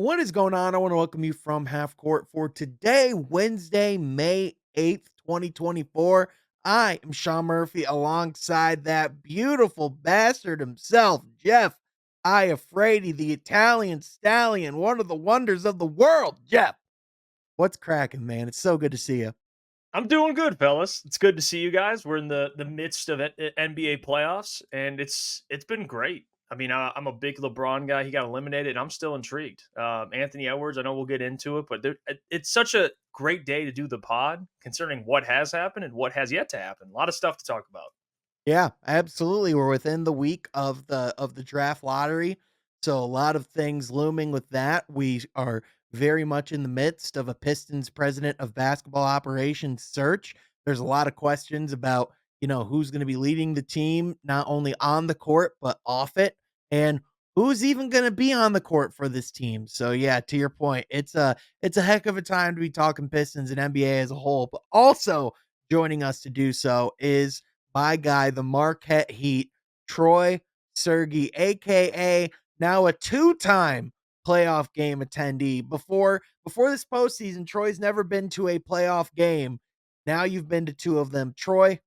What is going on? I want to welcome you from Half Court for today, Wednesday, May 8th, 2024. I am Sean Murphy alongside that beautiful bastard himself, Jeff Iafrady, the Italian stallion, one of the wonders of the world. Jeff, what's cracking, man? It's so good to see you. I'm doing good, fellas. It's good to see you guys. We're in the midst of NBA playoffs, and it's been great. I mean, I'm a big LeBron guy. He got eliminated, and I'm still intrigued. Anthony Edwards, I know we'll get into it, but it's such a great day to do the pod, concerning what has happened and what has yet to happen. A lot of stuff to talk about. Yeah, absolutely. We're within the week of the draft lottery. So a lot of things looming with that. We are very much in the midst of a Pistons president of basketball operations search. There's a lot of questions about, who's going to be leading the team not only on the court but off it, and who's even going to be on the court for this team. So yeah, to your point, it's a heck of a time to be talking Pistons and NBA as a whole, but also joining us to do so is my guy, the Marquette Heat, Troy Sergey, aka now a two-time playoff game attendee. Before this postseason, Troy's never been to a playoff game. Now you've been to two of them. Troy,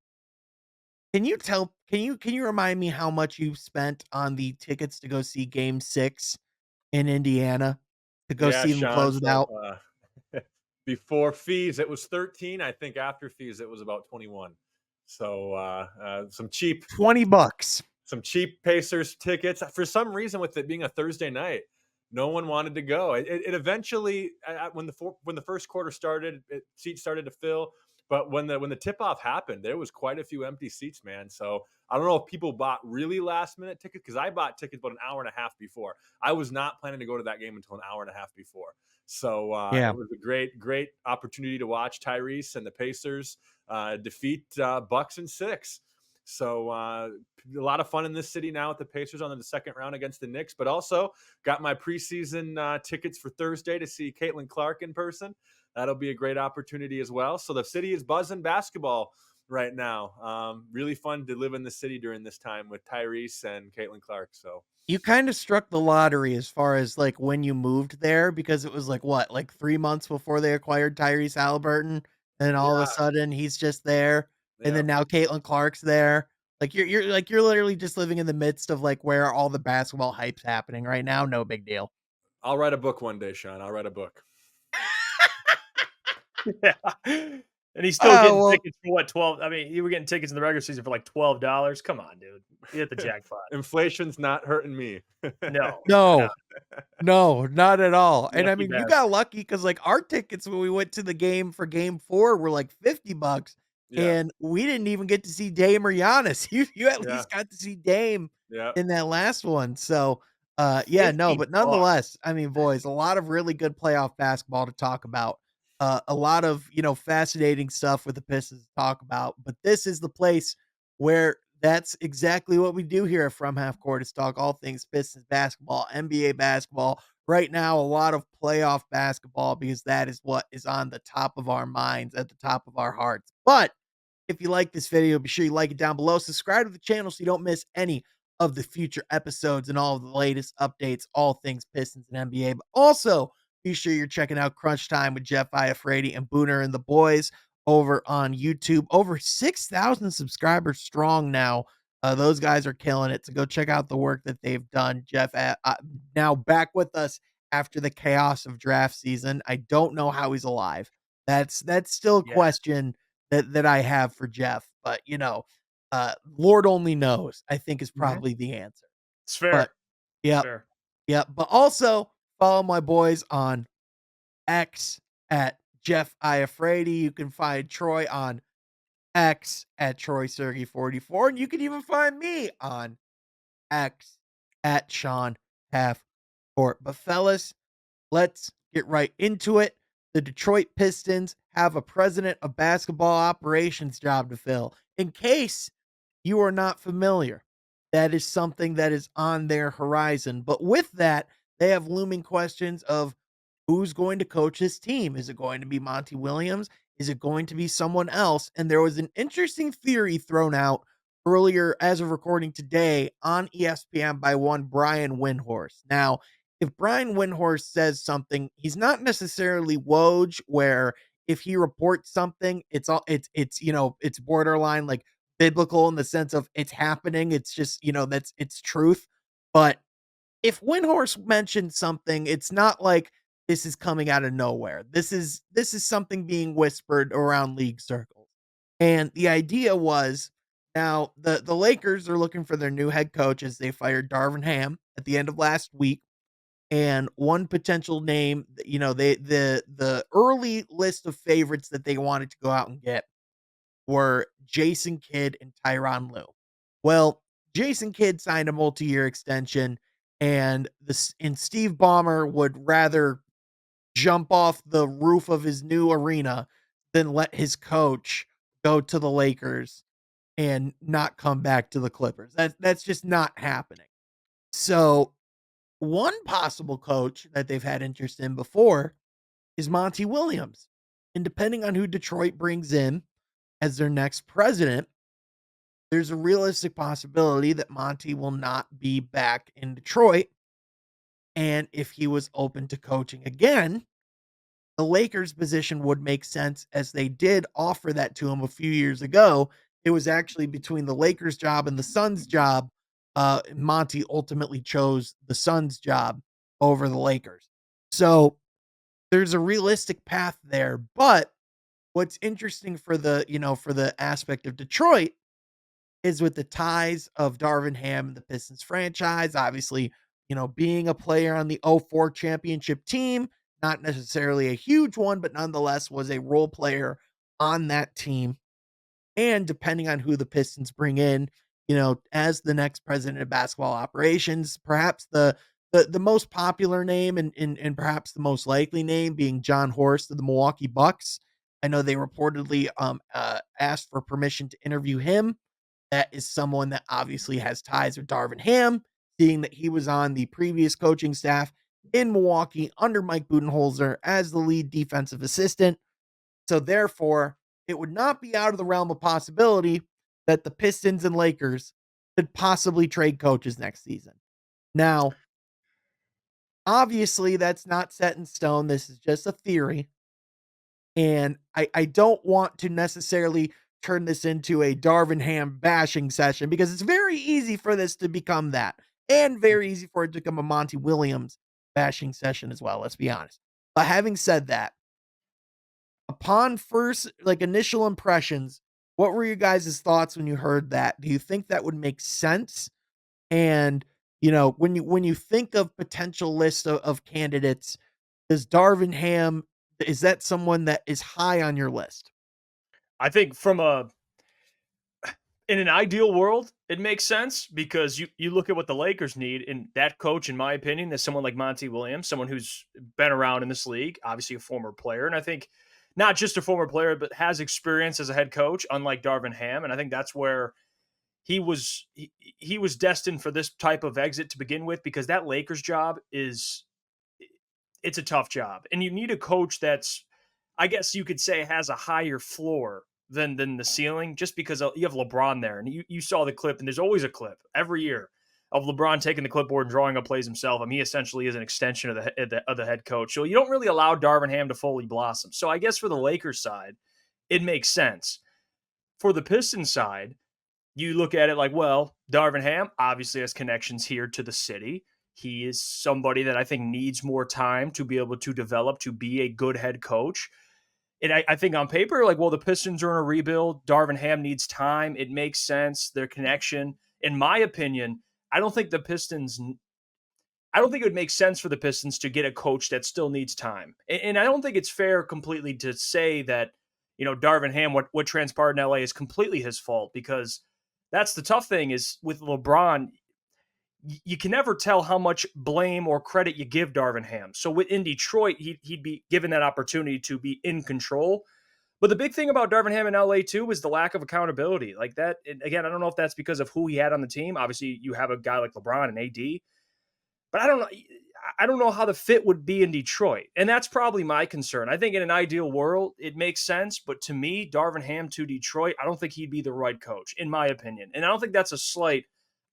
can you remind me how much you spent on the tickets to go see game 6 in Indiana to go Yeah, see them Sean. close it out? Before fees, it was 13. I think after fees, it was about 21. So $20. some cheap Pacers tickets. For some reason, with it being a Thursday night, no one wanted to go. It eventually, when the first quarter started, seats started to fill. But when the tip off happened, there was quite a few empty seats, man. So I don't know if people bought really last minute tickets, because I bought tickets about an hour and a half before. I was not planning to go to that game until an hour and a half before. So Yeah. it was a great opportunity to watch Tyrese and the Pacers defeat Bucks in six. So a lot of fun in this city now with the Pacers on the second round against the Knicks, but also got my preseason tickets for Thursday to see Caitlin Clark in person. That'll be a great opportunity as well. So the city is buzzing basketball right now. Really fun to live in the city during this time with Tyrese and Caitlin Clark. So You kind of struck the lottery as far as, like, when you moved there, because it was, like, what, like, 3 months before they acquired Tyrese Halliburton, and all of a yeah, sudden he's just there, and yeah. then now Caitlin Clark's there. Like, you're literally just living in the midst of, like, where all the basketball hype's happening right now, no big deal. I'll write a book one day, Sean. I'll write a book. Yeah, and he's still Oh, getting well, tickets for what 12. I mean, you were getting tickets in the regular season for like $12. Come on, dude, you hit the jackpot. Inflation's not hurting me. No, no, no. No, not at all, and I lucky mean, you got bastard. lucky because, like, our tickets when we went to the game for game 4 were, like, $50, Yeah, and we didn't even get to see Dame or Giannis. You at yeah, least got to see Dame yeah. in that last one, so, yeah, no, 50 but bucks. nonetheless, I mean, boys, a lot of really good playoff basketball to talk about, a lot of, fascinating stuff with the Pistons to talk about, but this is the place where that's exactly what we do here at From Half Court, is talk all things Pistons basketball, NBA basketball. Right now, a lot of playoff basketball, because that is what is on the top of our minds, at the top of our hearts. But if you like this video, be sure you like it down below. Subscribe to the channel so you don't miss any of the future episodes and all of the latest updates, all things Pistons and NBA. But also, be sure you're checking out Crunch Time with Jeff Iafrady and Booner and the boys over on YouTube. Over 6,000 subscribers strong now. Those guys are killing it. So go check out the work that they've done. Jeff, now back with us after the chaos of draft season. I don't know how he's alive. That's still a Yeah, question that I have for Jeff, but, Lord only knows, I think, is mhm, probably the answer. it's But fair, it's yep, fair. yep. But also follow my boys on X at Jeff Iafrady. You can find Troy on X at Troy Sergey 44, and you can even find me on X at Sean Half Court. But fellas, let's get right into it. The Detroit Pistons have a president of basketball operations job to fill. In case you are not familiar, that is something that is on their horizon. But with that, they have looming questions of who's going to coach his team. Is it going to be Monty Williams? Is it going to be someone else? And there was an interesting theory thrown out earlier, as of recording today, on ESPN by one Brian Windhorst. Now, if Brian Windhorst says something, he's not necessarily Woj, where if he reports something, it's it's borderline like biblical in the sense of it's happening. It's just, that's it's truth. But if Windhorst mentioned something, it's not like this is coming out of nowhere. This is something being whispered around league circles. And the idea was, now the Lakers are looking for their new head coach as they fired Darvin Ham at the end of last week. And one potential name, the early list of favorites that they wanted to go out and get were Jason Kidd and Tyronn Lue. Well, Jason Kidd signed a multi-year extension, and Steve Ballmer would rather jump off the roof of his new arena than let his coach go to the Lakers and not come back to the Clippers. That's just not happening. So, one possible coach that they've had interest in before is Monty Williams. And depending on who Detroit brings in as their next president, there's a realistic possibility that Monty will not be back in Detroit. And if he was open to coaching again, the Lakers position would make sense, as they did offer that to him a few years ago. It was actually between the Lakers job and the Suns job. Monty ultimately chose the Suns job over the Lakers. So there's a realistic path there. But what's interesting for the aspect of Detroit is with the ties of Darvin Ham and the Pistons franchise, obviously, being a player on the '04 championship team, not necessarily a huge one, but nonetheless was a role player on that team. And depending on who the Pistons bring in, as the next president of basketball operations, perhaps the most popular name and perhaps the most likely name being John Horst of the Milwaukee Bucks. I know they reportedly asked for permission to interview him. That is someone that obviously has ties with Darvin Ham, seeing that he was on the previous coaching staff in Milwaukee under Mike Budenholzer as the lead defensive assistant. So therefore, it would not be out of the realm of possibility that the Pistons and Lakers could possibly trade coaches next season. Now, obviously, that's not set in stone. This is just a theory. And I don't want to necessarily turn this into a Darvin Ham bashing session, because it's very easy for this to become that, and very easy for it to become a Monty Williams bashing session as well. Let's be honest. But having said that, upon first, like, initial impressions, what were your guys' thoughts when you heard that? Do you think that would make sense? And, when you think of potential list of candidates, does Darvin Ham, is that someone that is high on your list? I think in an ideal world, it makes sense because you look at what the Lakers need, and that coach, in my opinion, is someone like Monty Williams, someone who's been around in this league, obviously a former player, and I think not just a former player, but has experience as a head coach, unlike Darvin Ham, and I think that's where he was destined for this type of exit to begin with, because that Lakers job it's a tough job, and you need a coach that's, I guess you could say, has a higher floor than the ceiling, just because you have LeBron there, and you saw the clip, and there's always a clip every year of LeBron taking the clipboard and drawing up plays himself. I mean, he essentially is an extension of the head coach. So you don't really allow Darvin Ham to fully blossom. So I guess for the Lakers side, it makes sense. For the Pistons side, you look at it like, well, Darvin Ham obviously has connections here to the city. He is somebody that I think needs more time to be able to develop to be a good head coach. And I think on paper, like, well, the Pistons are in a rebuild. Darvin Ham needs time. It makes sense. Their connection, in my opinion, I don't think the Pistons. I don't think it would make sense for the Pistons to get a coach that still needs time. And I don't think it's fair completely to say that, Darvin Ham, what transpired in LA is completely his fault, because that's the tough thing is with LeBron, you can never tell how much blame or credit you give Darvin Ham. So in Detroit, he'd be given that opportunity to be in control. But the big thing about Darvin Ham in LA too was the lack of accountability. Like that, again, I don't know if that's because of who he had on the team. Obviously, you have a guy like LeBron and AD, but I don't know. I don't know how the fit would be in Detroit. And that's probably my concern. I think in an ideal world, it makes sense. But to me, Darvin Ham to Detroit, I don't think he'd be the right coach, in my opinion. And I don't think that's a slight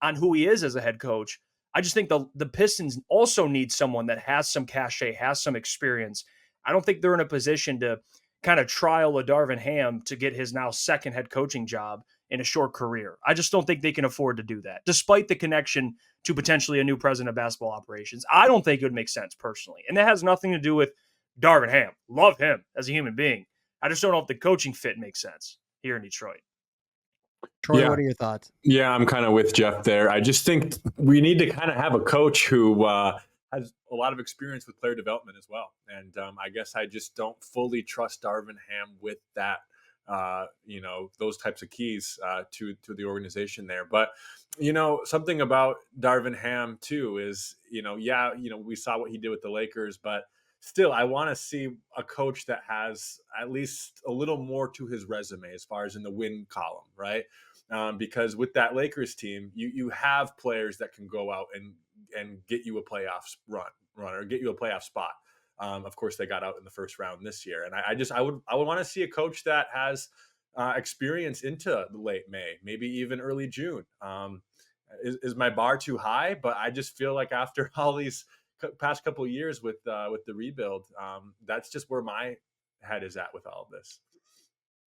on who he is as a head coach. I just think the Pistons also need someone that has some cachet, has some experience. I don't think they're in a position to kind of trial a Darvin Ham to get his now second head coaching job in a short career. I just don't think they can afford to do that, despite the connection to potentially a new president of basketball operations. I don't think it would make sense personally. And that has nothing to do with Darvin Ham. Love him as a human being. I just don't know if the coaching fit makes sense here in Detroit. Troy, Yeah, what are your thoughts? yeah, I'm kind of with Jeff there. I just think we need to kind of have a coach who has a lot of experience with player development as well. And I guess I just don't fully trust Darvin Ham with that, those types of keys to the organization there. But something about Darvin Ham too is, we saw what he did with the Lakers, but still, I want to see a coach that has at least a little more to his resume as far as in the win column, right? Because with that Lakers team, you have players that can go out and get you a playoffs run or get you a playoff spot. Of course, they got out in the first round this year, and I would want to see a coach that has experience into the late May, maybe even early June. Is my bar too high? But I just feel like after all these past couple of years with the rebuild, that's just where my head is at with all of this.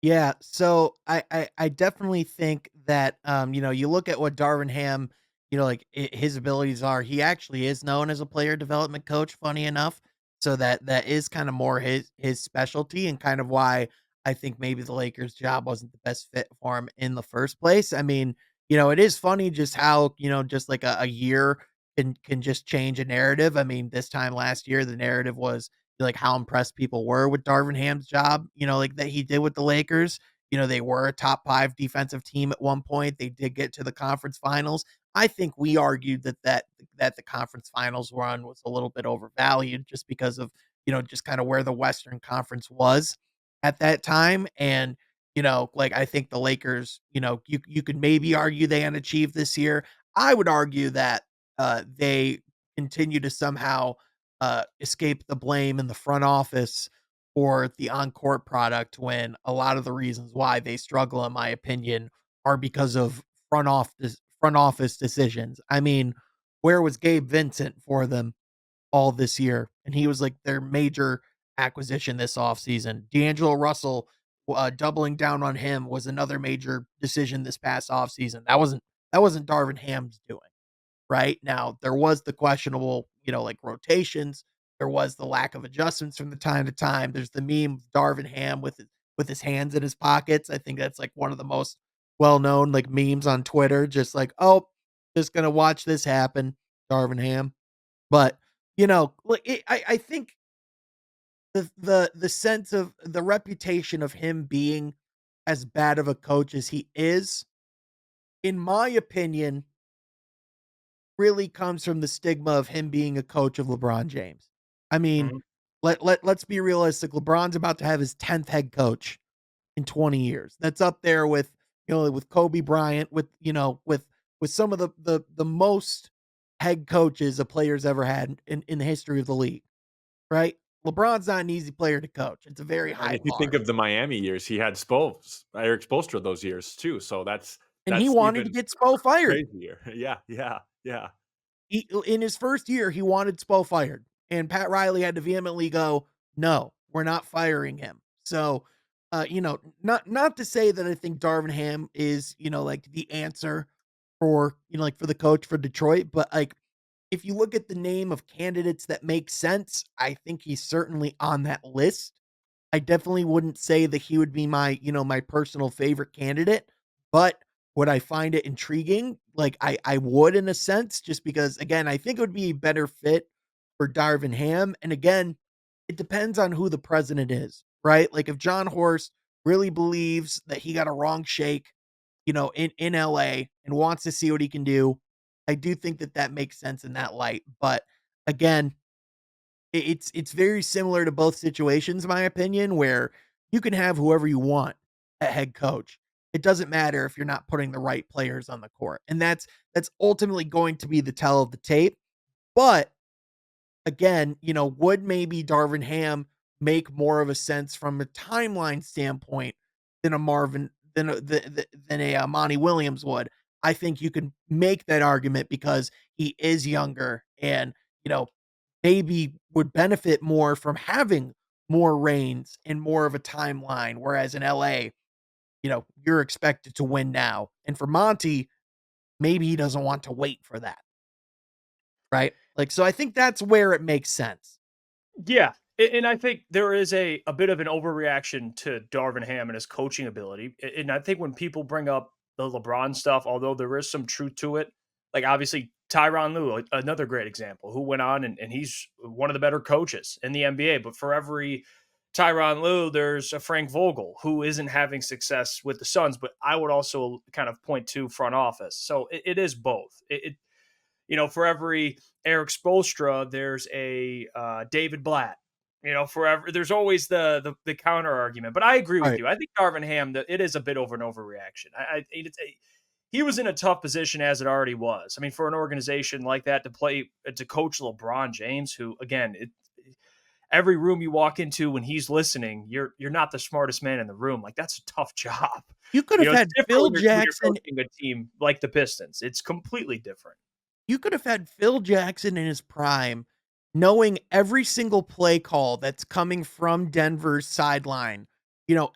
Yeah, so I definitely think that you look at what Darvin Ham, like his abilities are. He actually is known as a player development coach, funny enough. So that is kind of more his specialty and kind of why I think maybe the Lakers job wasn't the best fit for him in the first place. I mean, it is funny just how, just like a year can just change a narrative. I mean, this time last year the narrative was like how impressed people were with Darvin Ham's job, like that he did with the Lakers. They were a top 5 defensive team at one point. They did get to the conference finals. I think we argued that the conference finals run was a little bit overvalued just because of, just kind of where the Western Conference was at that time. And, like I think the Lakers, you could maybe argue they unachieved this year. I would argue that they continue to somehow escape the blame in the front office for the on-court product when a lot of the reasons why they struggle, in my opinion, are because of front office decisions. I mean, where was Gabe Vincent for them all this year? And he was like their major acquisition this offseason. D'Angelo Russell, doubling down on him was another major decision this past offseason. That wasn't Darvin Ham's doing. Right? Now, there was the questionable, like rotations. There was the lack of adjustments from the time to time. There's the meme of Darvin Ham with his hands in his pockets. I think that's like one of the most well-known like memes on Twitter. Just like, oh, just gonna watch this happen, Darvin Ham. But like I think the sense of the reputation of him being as bad of a coach as he is, in my opinion, really comes from the stigma of him being a coach of LeBron James. I mean, Mhm. let's be realistic. LeBron's about to have his 10th head coach in 20 years. That's up there with, with Kobe Bryant, with some of the most head coaches a player's ever had in the history of the league, right? LeBron's not an easy player to coach. It's a very And high if you think bar. of the Miami years, he had Eric Spoelstra those years too. So that's And he that's wanted to even get Spo fired. crazier. Yeah, yeah, yeah. In his first year, he wanted Spo fired, and Pat Riley had to vehemently go, "No, we're not firing him." So, not to say that I think Darvin Ham is, like the answer for, like for the coach for Detroit, but like if you look at the name of candidates that make sense, I think he's certainly on that list. I definitely wouldn't say that he would be my, my personal favorite candidate, but would I find it intriguing? Like I would in a sense, just because again, I think it would be a better fit for Darvin Ham. And again, it depends on who the president is, right? Like if John Horst really believes that he got a wrong shake, in LA and wants to see what he can do, I do think that makes sense in that light. But again, it's very similar to both situations, in my opinion, where you can have whoever you want at head coach. It doesn't matter if you're not putting the right players on the court. And that's ultimately going to be the tell of the tape. But again, would maybe Darvin Ham make more of a sense from a timeline standpoint than a Marvin than a Monty Williams would? I think you can make that argument because he is younger and, you know, maybe would benefit more from having more reigns and more of a timeline. Whereas in LA, you're expected to win now. And for Monty, maybe he doesn't want to wait for that. Right. Like, so I think that's where it makes sense. Yeah, and I think there is a bit of an overreaction to Darvin Ham and his coaching ability, and I think when people bring up the LeBron stuff, although there is some truth to it, like obviously Tyronn Lue, another great example, who went on and he's one of the better coaches in the NBA. But for every Tyronn Lue, there's a Frank Vogel who isn't having success with the Suns. But I would also kind of point to front office, so it is both. For every Eric Spoelstra, there's a David Blatt. Forever there's always the counter argument. But I agree with Right. you. I think Darvin Ham, that it is a bit of an overreaction. He was in a tough position as it already was. I mean, for an organization like that to coach LeBron James, who again, every room you walk into when he's listening, you're not the smartest man in the room. Like that's a tough job. You could have It's had different Phil when you're Jackson. coaching a team like the Pistons. It's completely different. You could have had Phil Jackson in his prime, knowing every single play call that's coming from Denver's sideline,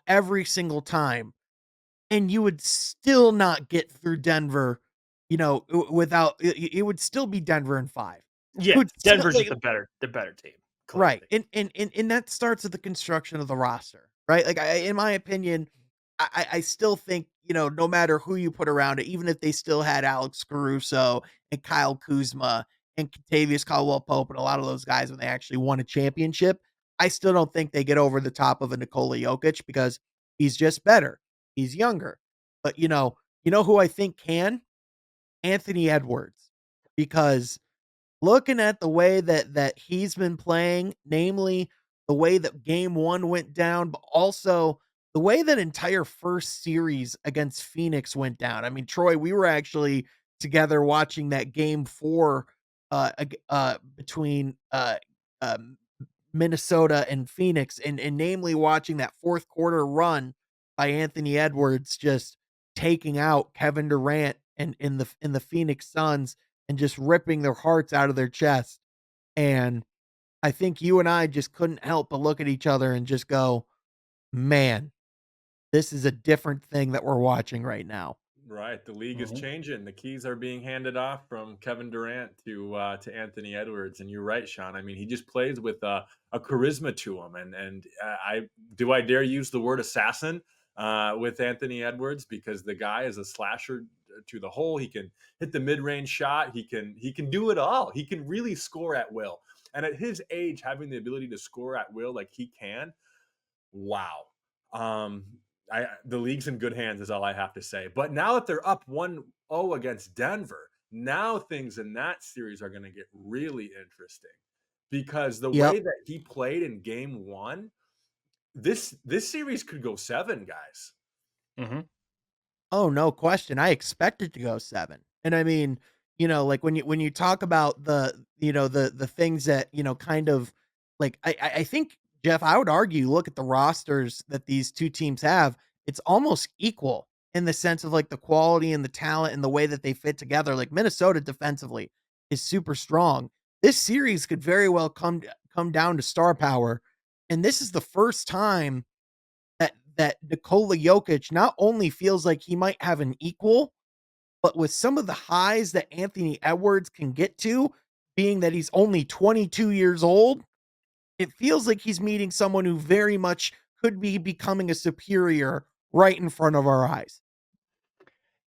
every single time, and you would still not get through Denver, without it would still be Denver in 5. It Yeah, would still Denver's just like the better team, right, clearly. and that starts with the construction of the roster, right? Like, in my opinion, I still think, no matter who you put around it, even if they still had Alex Caruso and Kyle Kuzma and Kentavious Caldwell-Pope and a lot of those guys when they actually won a championship, I still don't think they get over the top of a Nikola Jokic because he's just better. He's younger. But, who I think can? Anthony Edwards. Because looking at the way that he's been playing, namely the way that game 1 went down, but also the way that entire first series against Phoenix went down. I mean, Troy, we were actually together watching that game 4 between um, Minnesota and Phoenix, and namely watching that fourth quarter run by Anthony Edwards just taking out Kevin Durant and in the Phoenix Suns and just ripping their hearts out of their chest. And I think you and I just couldn't help but look at each other and just go, "Man, this is a different thing that we're watching right now." Right, the league is Mhm. changing. The keys are being handed off from Kevin Durant to Anthony Edwards, and you're right, Sean. I mean, he just plays with a charisma to him, and I dare use the word assassin with Anthony Edwards because the guy is a slasher to the hole. He can hit the mid range shot. He can do it all. He can really score at will. And at his age, having the ability to score at will like he can, wow. Um, the league's in good hands is all I have to say. But now that they're up 1-0 against Denver, now things in that series are going to get really interesting because the Yep. way that he played in game 1, this series could go 7, guys. Mhm. Oh, no question. I expect it to go 7. And I mean, like when you talk about the things that, kind of like I think, Jeff, I would argue, look at the rosters that these two teams have, it's almost equal in the sense of like the quality and the talent and the way that they fit together. Like Minnesota defensively is super strong. This series could very well come down to star power. And this is the first time that Nikola Jokic not only feels like he might have an equal, but with some of the highs that Anthony Edwards can get to, being that he's only 22 years old, it feels like he's meeting someone who very much could be becoming a superior right in front of our eyes.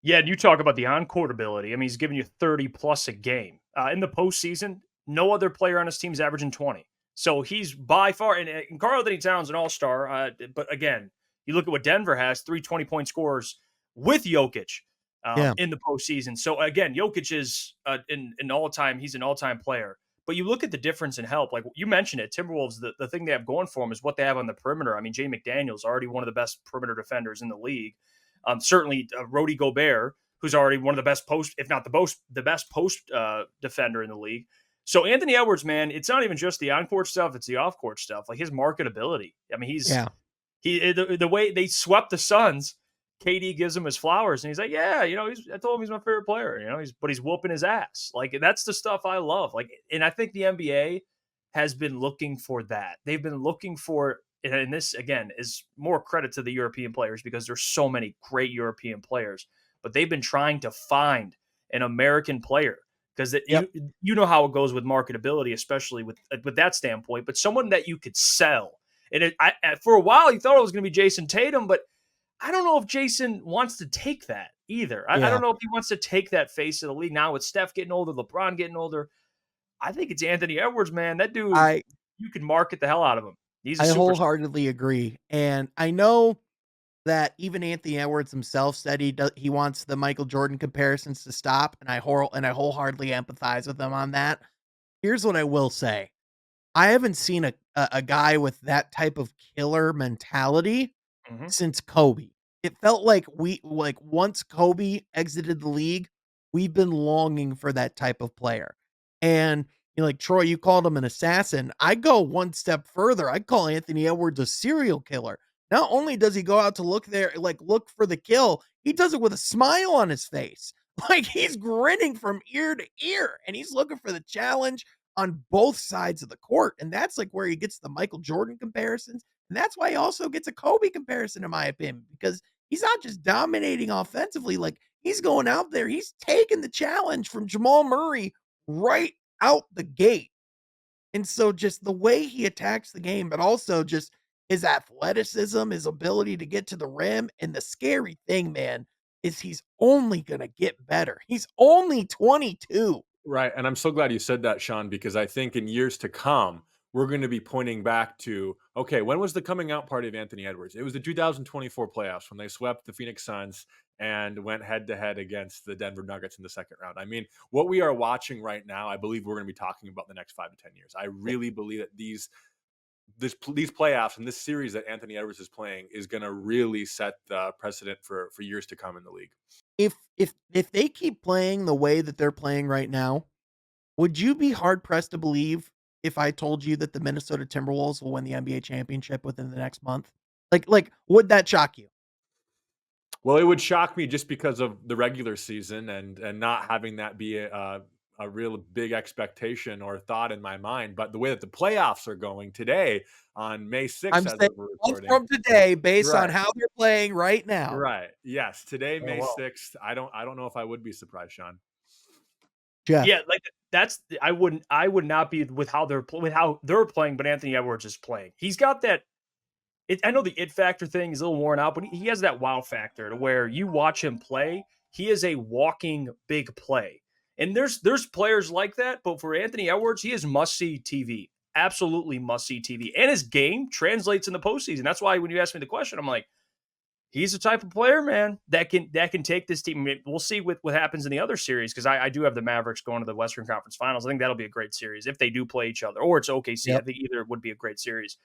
Yeah, and you talk about the on-court ability. I mean, he's giving you 30 plus a game. In the postseason, no other player on his team's averaging 20. So he's by far, and Karl Anthony Towns an all-star. But again, you look at what Denver has, 3 20-point scorers with Jokic Yeah. in the postseason. So again, Jokic is an all-time, he's an all-time player. But you look at the difference in help. Like you mentioned it, Timberwolves, the thing they have going for them is what they have on the perimeter. I mean, Jay McDaniels already one of the best perimeter defenders in the league. Certainly, Rudy Gobert, who's already one of the best post, if not the best post defender in the league. So Anthony Edwards, man, it's not even just the on-court stuff; it's the off-court stuff. Like his marketability. I mean, Yeah. the way they swept the Suns. KD gives him his flowers, and he's like, "Yeah, I told him he's my favorite player. He's whooping his ass. Like that's the stuff I love. Like, and I think the NBA has been looking for that. They've been looking for, and this again is more credit to the European players because there's so many great European players, but they've been trying to find an American player because Yep. you know how it goes with marketability, especially with that standpoint. But someone that you could sell, and for a while you thought it was going to be Jason Tatum, but I don't know if Jason wants to take that either. I Yeah. don't know if he wants to take that face of the league now with Steph getting older, LeBron getting older. I think it's Anthony Edwards, man. That dude, I you can market the hell out of him. He's a I superstar. wholeheartedly agree, and I know that even Anthony Edwards himself said he wants the Michael Jordan comparisons to stop, and I wholeheartedly empathize with him on that. Here's what I will say. I haven't seen a guy with that type of killer mentality Mhm. since Kobe. It felt like once Kobe exited the league, we've been longing for that type of player. And like Troy, you called him an assassin. I go one step further. I call Anthony Edwards a serial killer. Not only does he go out to look for the kill, he does it with a smile on his face. Like he's grinning from ear to ear and he's looking for the challenge on both sides of the court. And that's like where he gets the Michael Jordan comparisons. And that's why he also gets a Kobe comparison, in my opinion, because he's not just dominating offensively. Like he's going out there, he's taking the challenge from Jamal Murray right out the gate. And so just the way he attacks the game, but also just his athleticism, his ability to get to the rim. And the scary thing, man, is he's only going to get better. He's only 22. Right, and I'm so glad you said that, Sean, because I think in years to come, we're going to be pointing back to, okay, when was the coming out party of Anthony Edwards? It was the 2024 playoffs when they swept the Phoenix Suns and went head to head against the Denver Nuggets in the second round. I mean, what we are watching right now, I believe we're going to be talking about the next 5 to 10 years. I really believe that these playoffs and this series that Anthony Edwards is playing is going to really set the precedent for years to come in the league. If they keep playing the way that they're playing right now, would you be hard pressed to believe if I told you that the Minnesota Timberwolves will win the NBA championship within the next month? Would that shock you? Well, it would shock me just because of the regular season and not having that be a real big expectation or thought in my mind. But the way that the playoffs are going today on May 6th, I'm as saying of we're a month recording, from today, based on right, how they're playing right now. right, yes, today, Oh May well. 6th. I don't know if I would be surprised, Sean. Jeff, Yeah, like that's I would not be with how they're playing, but Anthony Edwards is playing. He's got that. I know the it factor thing is a little worn out, but he has that wow factor to where you watch him play. He is a walking big play, and there's players like that. But for Anthony Edwards, he is must see TV, absolutely must see TV, and his game translates in the postseason. That's why when you ask me the question, I'm like, he's the type of player, man, that can take this team. I mean, we'll see what happens in the other series because I do have the Mavericks going to the Western Conference Finals. I think that'll be a great series if they do play each other, or it's OKC. I yep, think either would be a great series.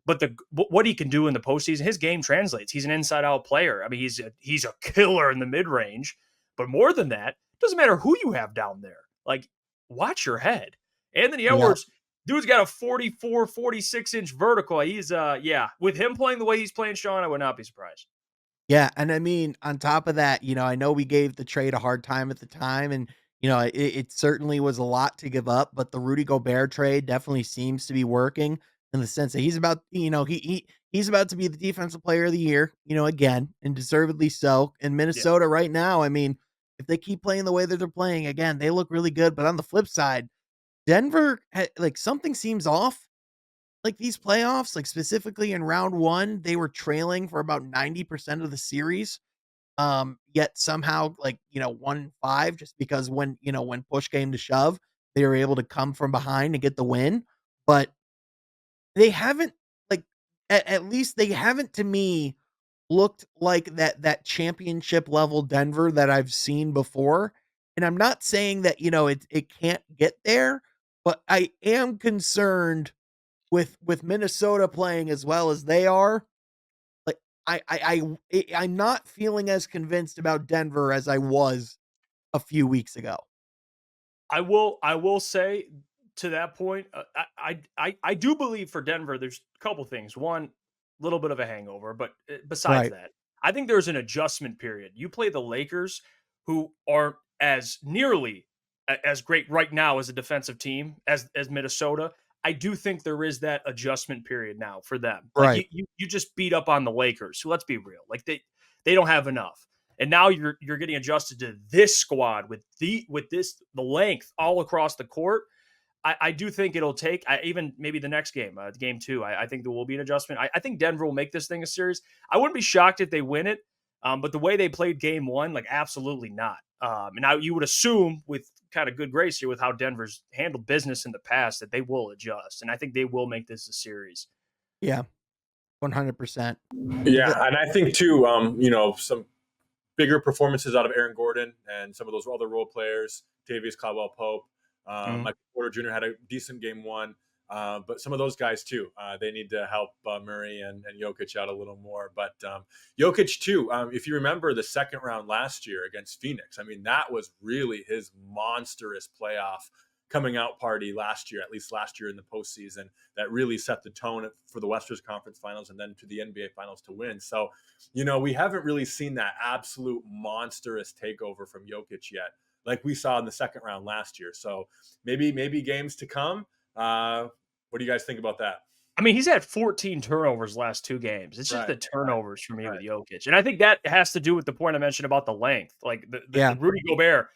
But what he can do in the postseason, his game translates. He's an inside out player. I mean, he's a killer in the mid range. But more than that, doesn't matter who you have down there. Like, watch your head. Anthony yep. Edwards, dude's got a 44, 46-inch vertical. He's yeah. With him playing the way he's playing, Sean, I would not be surprised. Yeah, and I mean, on top of that, I know we gave the trade a hard time at the time, and it certainly was a lot to give up. But the Rudy Gobert trade definitely seems to be working in the sense that he's about, he's about to be the defensive player of the year, again, and deservedly so. In Yeah. Minnesota right now, I mean, if they keep playing the way that they're playing, again, they look really good. But on the flip side, Denver, like something seems off like these playoffs, like specifically in round one, they were trailing for about 90% of the series. Yet somehow, won five just because when push came to shove, they were able to come from behind to get the win. But they haven't, like, at least they haven't to me looked like that championship level Denver that I've seen before. And I'm not saying that, it can't get there, but I am concerned with Minnesota playing as well as they are, like I'm not feeling as convinced about Denver as I was a few weeks ago. I will say to that point, I do believe for Denver, there's a couple things. One, little bit of a hangover, but besides Right. that, I think there's an adjustment period. You play the Lakers, who aren't as nearly as great right now as a defensive team as Minnesota. I do think there is that adjustment period now for them. Like Right. you just beat up on the Lakers. So let's be real. Like they don't have enough. And now you're getting adjusted to this squad with the length all across the court. I do think it'll take even maybe the next game, game two. I think there will be an adjustment. I think Denver will make this thing a series. I wouldn't be shocked if they win it, but the way they played game one, like absolutely not. And now you would assume with kind of good grace here with how Denver's handled business in the past that they will adjust, and I think they will make this a series. Yeah, 100%. Yeah, and I think too, some bigger performances out of Aaron Gordon and some of those other role players, Tavius Caldwell Pope. Mhm. Michael Porter Jr. had a decent game one, but some of those guys too, they need to help Murray and Jokic out a little more. But Jokic too, if you remember the second round last year against Phoenix, I mean, that was really his monstrous playoff coming out party last year, at least last year in the postseason, that really set the tone for the Western Conference Finals and then to the NBA Finals to win. So, we haven't really seen that absolute monstrous takeover from Jokic yet, like we saw in the second round last year. So maybe games to come. What do you guys think about that? I mean, he's had 14 turnovers last two games. It's just Right, the turnovers for me right. with Jokic, and I think that has to do with the point I mentioned about the length. Like the Yeah. Rudy Gobert,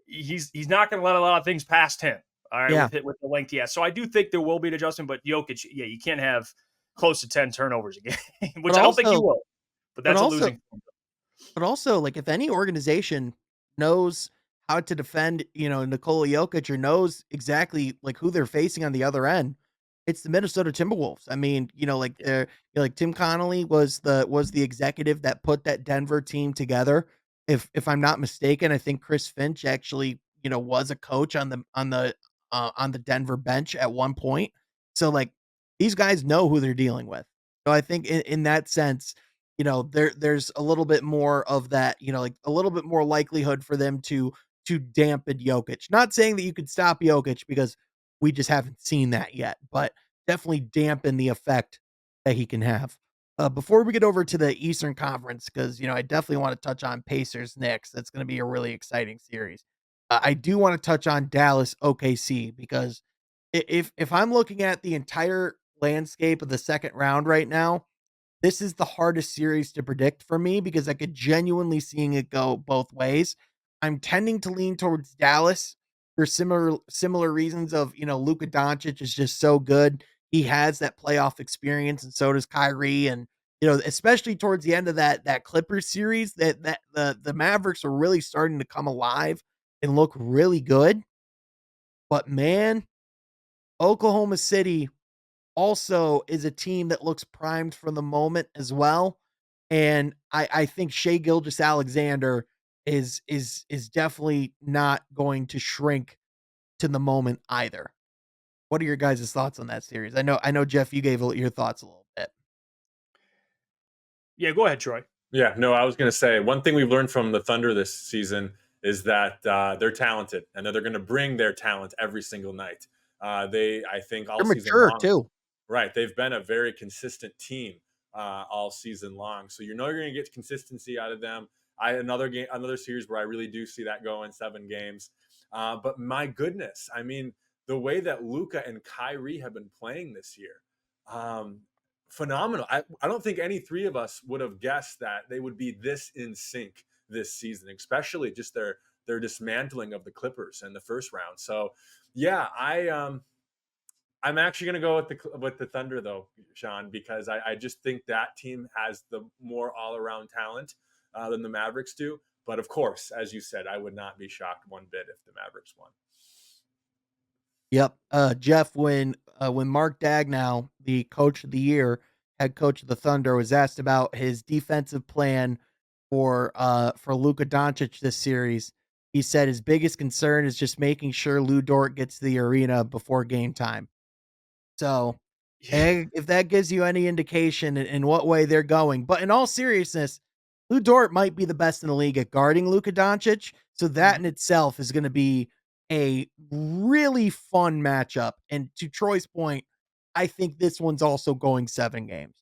he's not going to let a lot of things past him. All right, Yeah. with the length he has. So I do think there will be an adjustment, but Jokic, yeah, you can't have close to 10 turnovers a game, But which I don't think he also will. But but that's a also losing formula. But also, like, if any organization knows how to defend, Nikola Jokic or knows exactly like who they're facing on the other end, it's the Minnesota Timberwolves. I mean, like Yeah. like Tim Connolly was the executive that put that Denver team together. If I'm not mistaken, I think Chris Finch actually, was a coach on the Denver bench at one point. So like these guys know who they're dealing with. So I think in that sense, there's a little bit more of that, like a little bit more likelihood for them to dampen Jokic. Not saying that you could stop Jokic because we just haven't seen that yet, but definitely dampen the effect that he can have. Before we get over to the Eastern Conference, because I definitely want to touch on Pacers Knicks. That's going to be a really exciting series. I do want to touch on Dallas OKC because if I'm looking at the entire landscape of the second round right now, this is the hardest series to predict for me because I could genuinely seeing it go both ways. I'm tending to lean towards Dallas for similar reasons of, Luka Doncic is just so good. He has that playoff experience and so does Kyrie and especially towards the end of that Clippers series that the Mavericks are really starting to come alive and look really good. But man, Oklahoma City also is a team that looks primed for the moment as well. And I think Shea Gilgeous-Alexander is definitely not going to shrink to the moment either. What are your guys' thoughts on that series? I know Jeff, you gave your thoughts a little bit. Yeah, go ahead, Troy. Yeah, no, I was going to say one thing we've learned from the Thunder this season is that they're talented and that they're going to bring their talent every single night. I think, all They're season mature long. too. Right. They've been a very consistent team all season long. So you're going to get consistency out of them. Another series where I really do see that going 7 games. But my goodness, I mean, the way that Luca and Kyrie have been playing this year, um, phenomenal. I don't think any three of us would have guessed that they would be this in sync this season, especially just their dismantling of the Clippers in the first round. So yeah, I'm actually going to go with the Thunder though, Sean, because I just think that team has the more all around talent than the Mavericks do. But of course, as you said, I would not be shocked one bit if the Mavericks won. Yep. Jeff, when Mark Dagnall, the coach of the year, head coach of the Thunder, was asked about his defensive plan for Luka Doncic this series, he said his biggest concern is just making sure Lou Dort gets to the arena before game time. So, Yeah. if that gives you any indication in what way they're going, but in all seriousness, Lou Dort might be the best in the league at guarding Luka Doncic. So that in Mhm. itself is going to be a really fun matchup. And to Troy's point, I think this one's also going 7 games.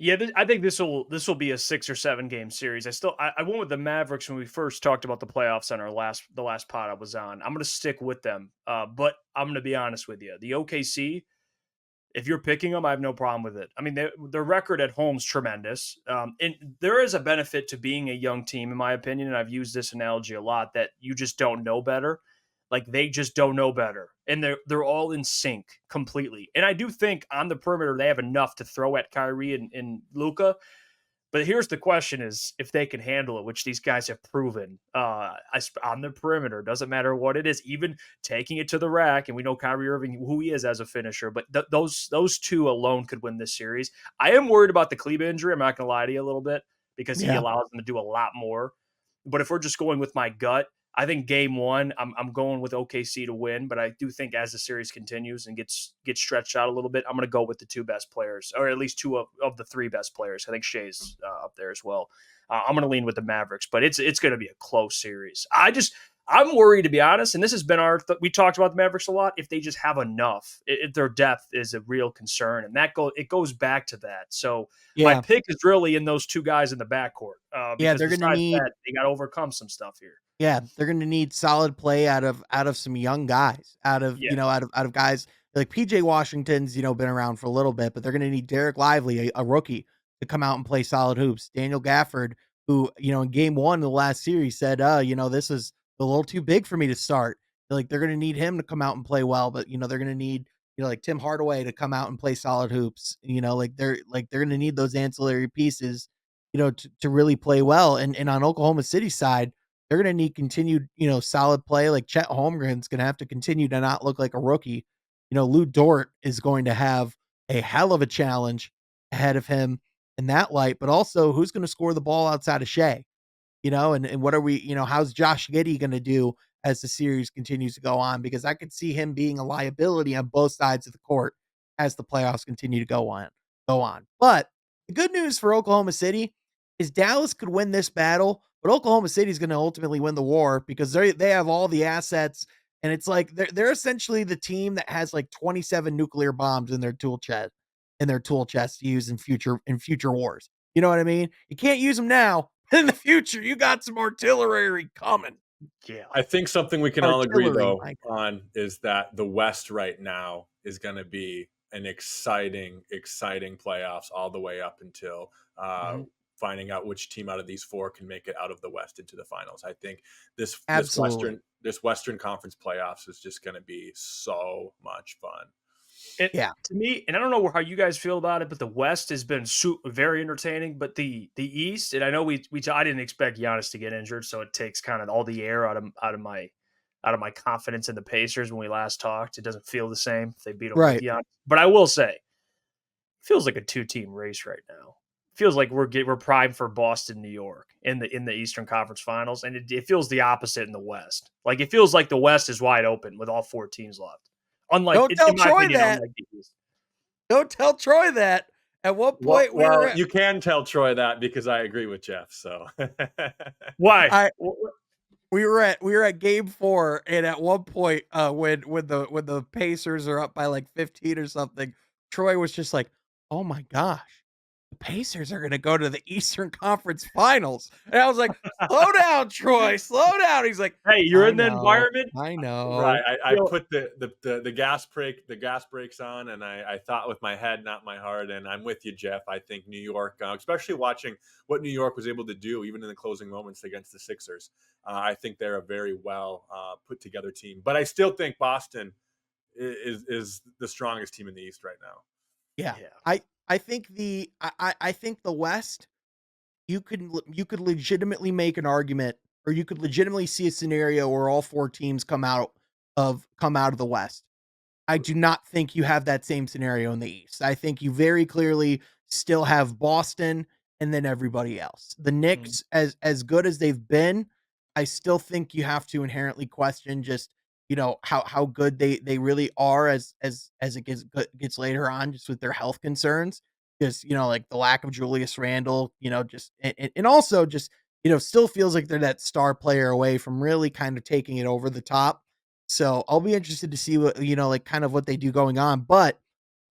Yeah, I think this will be a 6 or 7 game series. I went with the Mavericks when we first talked about the playoffs on the last pod I was on. I'm going to stick with them, but I'm going to be honest with you. The OKC, if you're picking them, I have no problem with it. I mean, their record at home is tremendous, and there is a benefit to being a young team, in my opinion. And I've used this analogy a lot that you just don't know better. Like they just don't know better, and they're all in sync completely. And I do think on the perimeter they have enough to throw at Kyrie and Luca. But here's the question: is if they can handle it, which these guys have proven on the perimeter. Doesn't matter what it is, even taking it to the rack. And we know Kyrie Irving, who he is as a finisher. But those two alone could win this series. I am worried about the Kleba injury. I'm not going to lie to you a little bit because he Yeah. allows them to do a lot more. But if we're just going with my gut, I think game one, I'm going with OKC to win, but I do think as the series continues and gets stretched out a little bit, I'm going to go with the two best players, or at least two of the three best players. I think Shea's up there as well. I'm going to lean with the Mavericks, but it's going to be a close series. I'm worried, to be honest, and this has been we talked about the Mavericks a lot. If they just have enough, their depth is a real concern, and it goes back to that. So my Yeah. pick is really in those two guys in the backcourt, Yeah, because they're gonna besides need that, they got to overcome some stuff here. Yeah, they're gonna need solid play out of some young guys, Yeah. out of guys like PJ Washington's, been around for a little bit, but they're gonna need Derek Lively, a rookie, to come out and play solid hoops. Daniel Gafford, who, in game one of the last series said, this is a little too big for me to start. Like they're gonna need him to come out and play well, but they're gonna need, like Tim Hardaway to come out and play solid hoops. They're gonna need those ancillary pieces, to really play well. And on Oklahoma City side, they're going to need continued, solid play. Like Chet Holmgren's going to have to continue to not look like a rookie. Lou Dort is going to have a hell of a challenge ahead of him in that light, but also who's going to score the ball outside of Shea? And what are we, how's Josh Giddey going to do as the series continues to go on? Because I could see him being a liability on both sides of the court as the playoffs continue to go on. But the good news for Oklahoma City is Dallas could win this battle, but Oklahoma City is going to ultimately win the war because they have all the assets, and it's like they're essentially the team that has like 27 nuclear bombs in their tool chest to use in future wars. You know what I mean? You can't use them now. In the future, you got some artillery coming. Yeah. I think something we can all agree Artillery, though Mike. on is that the West right now is going to be an exciting playoffs all the way up until Mhm. finding out which team out of these four can make it out of the West into the finals. I think Absolutely. this Western Conference playoffs is just going to be so much fun. It Yeah. To me, and I don't know how you guys feel about it, but the West has been very entertaining. But the East, and I know I didn't expect Giannis to get injured, so it takes kind of all the air out of my confidence in the Pacers when we last talked. It doesn't feel the same if they beat them with Right. Giannis. But I will say, it feels like a 2-team race right now. It feels like we're primed for Boston, New York in the Eastern Conference Finals, and it feels the opposite in the West. Like it feels like the West is wide open with all 4 teams left. Unlike, Don't tell in my Troy opinion, that. unlike the East. Don't tell Troy that. At what point we were Well, at you can tell Troy that because I agree with Jeff. So Why? I we were at game 4, and at one point, when the Pacers are up by like 15 or something, Troy was just like, "Oh my gosh, the Pacers are gonna go to the Eastern Conference Finals." And I was like, "Slow down, Troy, slow down." He's like, Hey, you're "I in the know, environment. I right. know." I You know, put the gas brakes on, and I thought with my head, not my heart. And I'm with you, Jeff. I think New York, especially watching what New York was able to do, even in the closing moments against the Sixers, I think they're a very well put together team. But I still think Boston is the strongest team in the East right now. Yeah, yeah. I think I think the West, you could legitimately make an argument, or you could legitimately see a scenario where all 4 teams come out of the West. I do not think you have that same scenario in the East. I think you very clearly still have Boston and then everybody else. The Mm. Knicks, as good as they've been, I still think you have to inherently question just, how good they really are as it gets later on, just with their health concerns. Just, like the lack of Julius Randle, just and also just, still feels like they're that star player away from really kind of taking it over the top. So I'll be interested to see what, like kind of what they do going on. But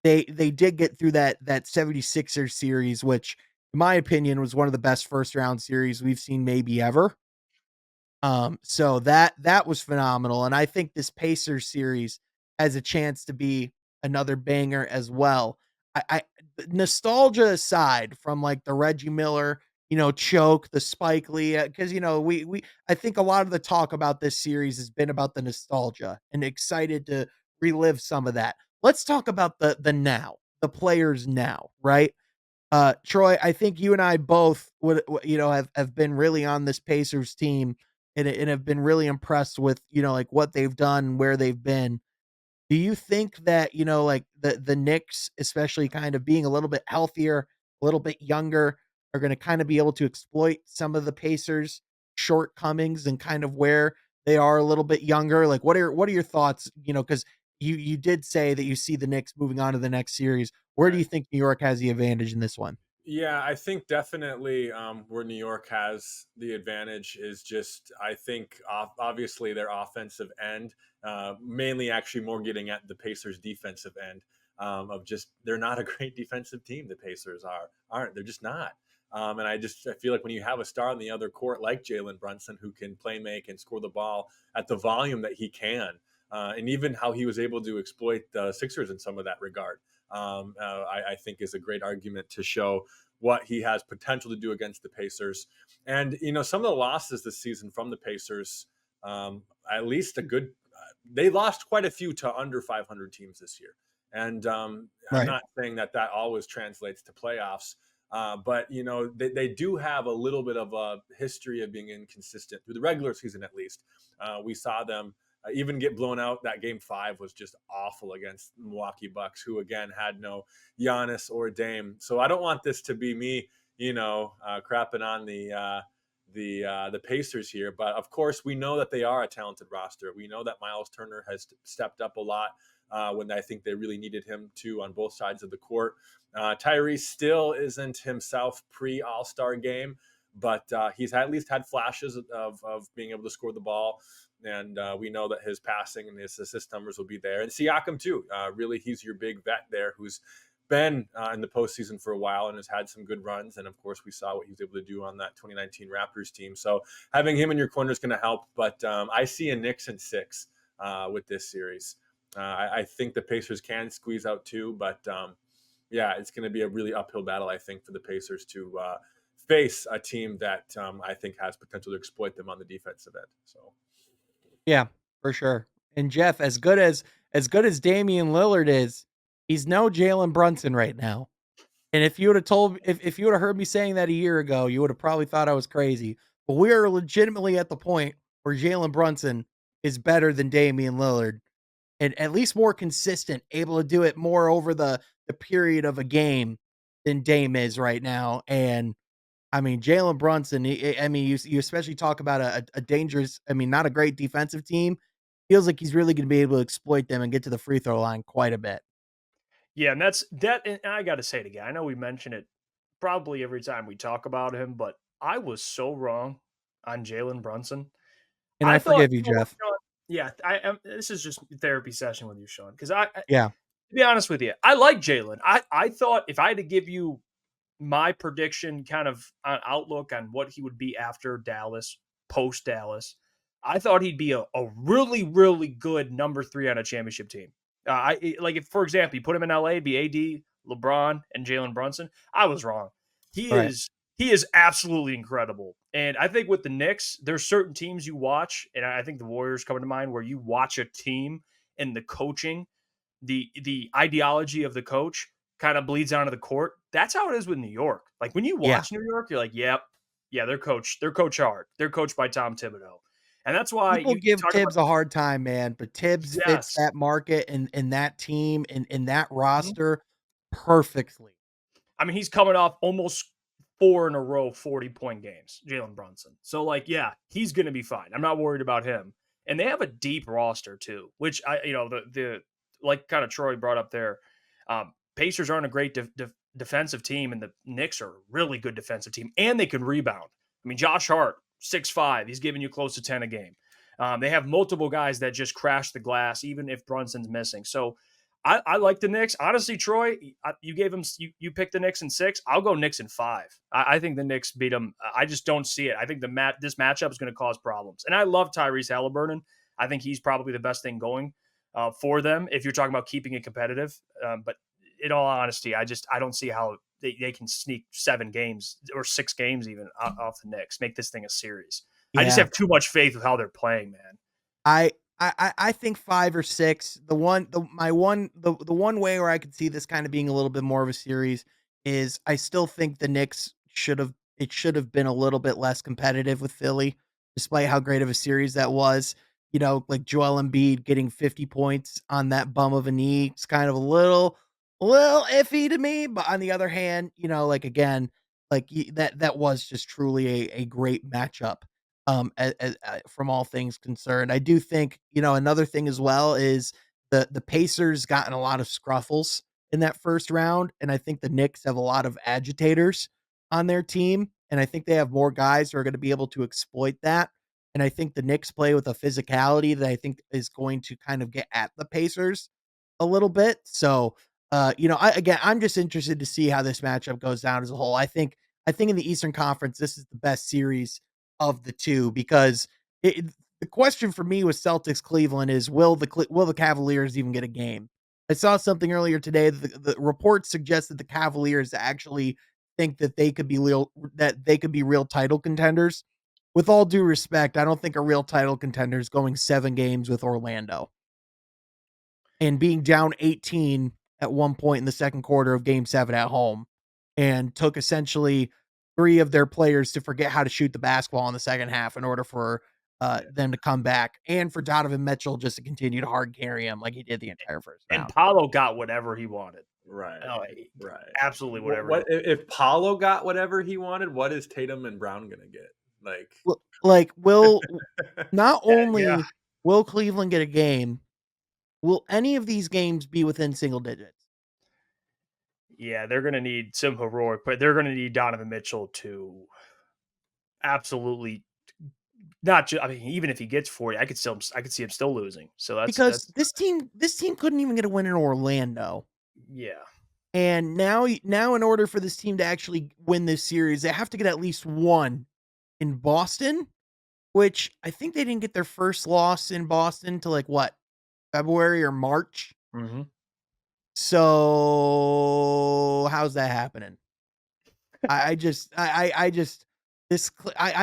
they did get through that 76ers series, which in my opinion was one of the best first round series we've seen maybe ever. So that was phenomenal, and I think this Pacers series has a chance to be another banger as well. I nostalgia aside from like the Reggie Miller, choke, the Spike Lee, because we I think a lot of the talk about this series has been about the nostalgia and excited to relive some of that. Let's talk about the now, the players now, right? Troy, I think you and I both have been really on this Pacers team and have been really impressed with, like what they've done, where they've been. Do you think that, like the Knicks, especially kind of being a little bit healthier, a little bit younger, are going to kind of be able to exploit some of the Pacers shortcomings and kind of where they are a little bit younger? Like what are your thoughts, cuz you did say that you see the Knicks moving on to the next series. Where do Right. you think New York has the advantage in this one? Yeah, I think definitely where New York has the advantage is just, I think, obviously their offensive end, mainly actually more getting at the Pacers' defensive end of just they're not a great defensive team. The Pacers aren't. They're just not. And I feel like when you have a star on the other court like Jalen Brunson who can play make and score the ball at the volume that he can, and even how he was able to exploit the Sixers in some of that regard, I think is a great argument to show what he has potential to do against the Pacers. And some of the losses this season from the Pacers, at least a good, they lost quite a few to under 500 teams this year. And I'm Right. not saying that that always translates to playoffs. But they do have a little bit of a history of being inconsistent through the regular season. At least we saw them even get blown out. That game 5 was just awful against Milwaukee Bucks, who again had no Giannis or Dame. So I don't want this to be me, crapping on the Pacers here. But of course, we know that they are a talented roster. We know that Miles Turner has stepped up a lot when I think they really needed him to on both sides of the court. Tyrese still isn't himself pre All Star game, but he's at least had flashes of being able to score the ball. And we know that his passing and his assist numbers will be there. And Siakam, too. Really, he's your big vet there who's been in the postseason for a while and has had some good runs. And of course, we saw what he was able to do on that 2019 Raptors team. So having him in your corner is going to help. But I see a Knicks in 6 with this series. I think the Pacers can squeeze out 2, but yeah, it's going to be a really uphill battle, I think, for the Pacers to face a team that I think has potential to exploit them on the defensive end. So, Yeah, for sure. And Jeff, as good as Damian Lillard is, he's no Jalen Brunson right now. And if you would have heard me saying that a year ago, you would have probably thought I was crazy. But we are legitimately at the point where Jalen Brunson is better than Damian Lillard and at least more consistent, able to do it more over the period of a game than Dame is right now. And I mean, Jalen Brunson, I mean, you especially talk about a dangerous, I mean, not a great defensive team. Feels like he's really going to be able to exploit them and get to the free throw line quite a bit. Yeah, and that's that. And I got to say it again. I know we mention it probably every time we talk about him, but I was so wrong on Jalen Brunson. And I I thought, forgive you, you know what, Jeff. Sean? Yeah, I am. This is just a therapy session with you, Sean. Because Yeah. to be honest with you, I like Jalen. I thought if I had to give you my prediction kind of outlook on what he would be after Dallas, post Dallas, I thought he'd be a really, really good number 3 on a championship team. Like if, for example, you put him in LA, it'd be AD, LeBron, and Jalen Brunson. I was wrong. He Right. is he is absolutely incredible. And I think with the Knicks, there's certain teams you watch, and I think the Warriors come to mind where you watch a team and the coaching, the ideology of the coach kind of bleeds onto the court. That's how it is with New York. Like when you Yeah. watch New York, you're like, yep, yeah, they're coach hard. They're coached by Tom Thibodeau. And that's why People you give talk about Tibbs a hard time, man, but Tibbs fits yes. that market and that team and that Mhm. roster perfectly. I mean, he's coming off almost 4 in a row 40-point games, Jalen Brunson. So, like, yeah, he's going to be fine. I'm not worried about him. And they have a deep roster too, which the like kind of Troy brought up there. Pacers aren't a great defensive team, and the Knicks are a really good defensive team, and they can rebound. I mean, Josh Hart, 6'5", he's giving you close to 10 a game. They have multiple guys that just crash the glass, even if Brunson's missing. So I like the Knicks. Honestly, Troy, you gave them you picked the Knicks in 6. I'll go Knicks in 5. I think the Knicks beat them. I just don't see it. I think this matchup is going to cause problems. And I love Tyrese Halliburton. I think he's probably the best thing going for them if you're talking about keeping it competitive. But in all honesty, I don't see how they can sneak 7 games or 6 games even off the Knicks, make this thing a series. I just Yeah. have too much faith with how they're playing, man. I think 5 or 6. The one way where I could see this kind of being a little bit more of a series is I still think the Knicks should have been a little bit less competitive with Philly, despite how great of a series that was. You know, like Joel Embiid getting 50 points on that bum of a knee. It's kind of a little iffy to me. But on the other hand, you know, like again, that was just truly a great matchup from all things concerned. I do think, you know, another thing as well is the Pacers gotten a lot of scruffles in that first round, and I think the Knicks have a lot of agitators on their team, and I think they have more guys who are going to be able to exploit that. And I think the Knicks play with a physicality that I think is going to kind of get at the Pacers a little bit. So, you know, I'm just interested to see how this matchup goes down as a whole. I think in the Eastern Conference, this is the best series of the two because the question for me with Celtics Cleveland is will the Cavaliers even get a game? I saw something earlier today that the report suggests that the Cavaliers actually think that they could be real title contenders. With all due respect, I don't think a real title contender is going 7 games with Orlando and being down 18 at one point in the second quarter of game 7 at home and took essentially 3 of their players to forget how to shoot the basketball in the second half in order for Yeah. them to come back and for Donovan Mitchell just to continue to hard carry him like he did the entire first And round. Paulo got whatever he wanted. Right. Oh, Right. absolutely whatever he What if Paulo got whatever he wanted? What is Tatum and Brown gonna get? Like, Like will not yeah. only will Cleveland get a game, will any of these games be within single digits? Yeah, they're gonna need some heroic, but they're gonna need Donovan Mitchell to absolutely not just. I mean, even if he gets 40, I could see him still losing. So Because that's this team couldn't even get a win in Orlando. yeah. And now in order for this team to actually win this series, they have to get at least one in Boston, which I think they didn't get their first loss in Boston to like what, February or March. Hmm. So how's that happening? I just I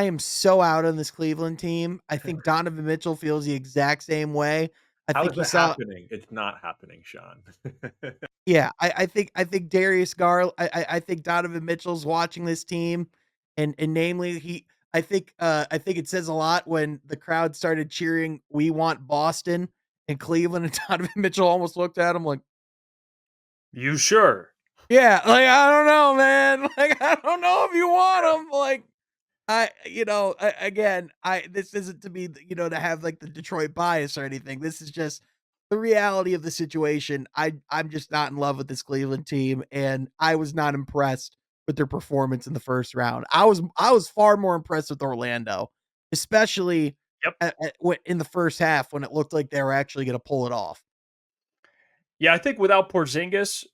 am so out on this Cleveland team. I think Donovan Mitchell feels the exact same way. I how think is he it saw happening? It's not happening, Sean. Yeah, I think Darius Gar I think Donovan Mitchell's watching this team and namely I think it says a lot when the crowd started cheering "We want Boston" in Cleveland and Donovan Mitchell almost looked at him like, You sure? "Yeah, like I don't know, man. Like I don't know if you want him." Like again, this isn't to be, to have like the Detroit bias or anything. This is just the reality of the situation. I'm just not in love with this Cleveland team, and I was not impressed with their performance in the first round. I was far more impressed with Orlando, especially Yep. in the first half when it looked like they were actually going to pull it off. Yeah, I think without Porzingis,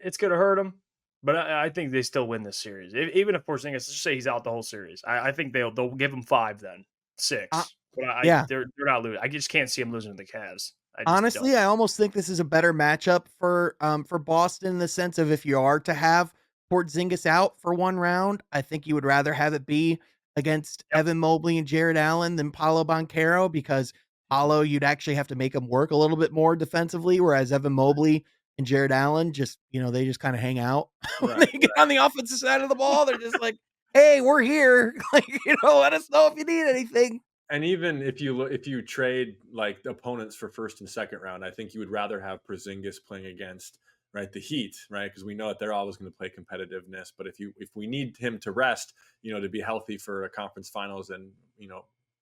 it's gonna hurt them. But I think they still win this series. Even if Porzingis, let's just say he's out the whole series, I think they'll give him 5 then, Uh, 6. But yeah, they're not losing. I just can't see them losing to the Cavs. I just don't. honestly, I almost think this is a better matchup for Boston in the sense of if you are to have Porzingis out for one round, I think you would rather have it be against Yep. Evan Mobley and Jared Allen than Paolo Banchero because Paolo, you'd actually have to make him work a little bit more defensively, whereas Evan Mobley and Jared Allen just, they just kind of hang out when Right. they get on the offensive side of the ball. They're just like, "Hey, we're here. Like, let us know if you need anything." And even if you trade like the opponents for first and second round, I think you would rather have Porzingis playing against right the Heat, right? Because we know that they're always going to play competitiveness. But if we need him to rest, to be healthy for a conference finals and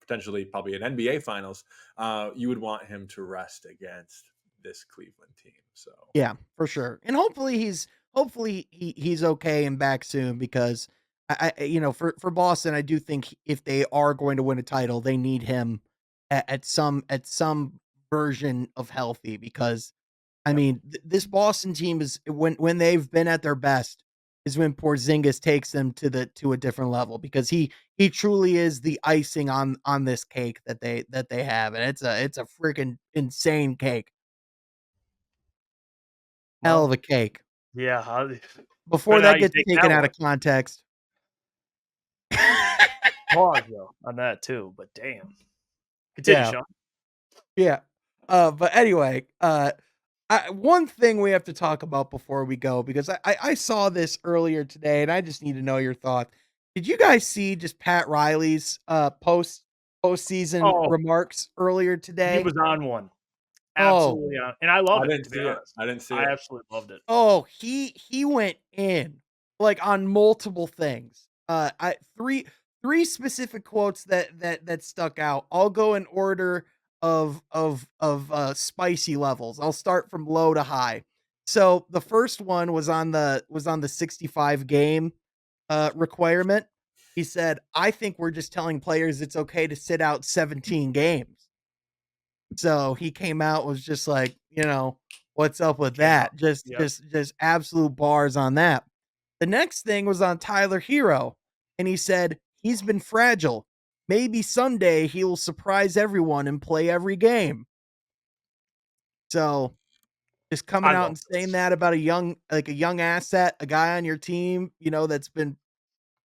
potentially probably an NBA finals, you would want him to rest against this Cleveland team. So Yeah, for sure. And hopefully he's okay and back soon because for Boston, I do think if they are going to win a title, they need him at some version of healthy because I Yep. mean, this Boston team is when they've been at their best is when Porzingis takes them to a different level because he truly is the icing on this cake that they have, and it's a freaking insane cake. Hell of Well, a cake. yeah. Before Depending on how that you gets take taken that out one. of context. Pause though on that too. But damn. Continue, Yeah, Sean. yeah. But anyway, one thing we have to talk about before we go because I saw this earlier today and I just need to know your thoughts. Did you guys see just Pat Riley's postseason Oh, remarks earlier he today? was on one. Oh, Absolutely on. And I I love it, didn't to be see it. honest. I didn't see I it. absolutely loved it. oh, he went in like on multiple things. I three specific quotes that stuck out. I'll go in order of spicy levels. I'll start from low to high. So the first one was on the 65 game requirement. He said, "I think we're just telling players it's okay to sit out 17 games." So he came out was just like, what's up with Came out. that? Just Yep. just just absolute bars on that. The next thing was on Tyler Hero, and he said, "He's been fragile. Maybe someday he'll surprise everyone and play every game." So, just coming I out love and saying this. that about a young asset, a guy on your team, that's been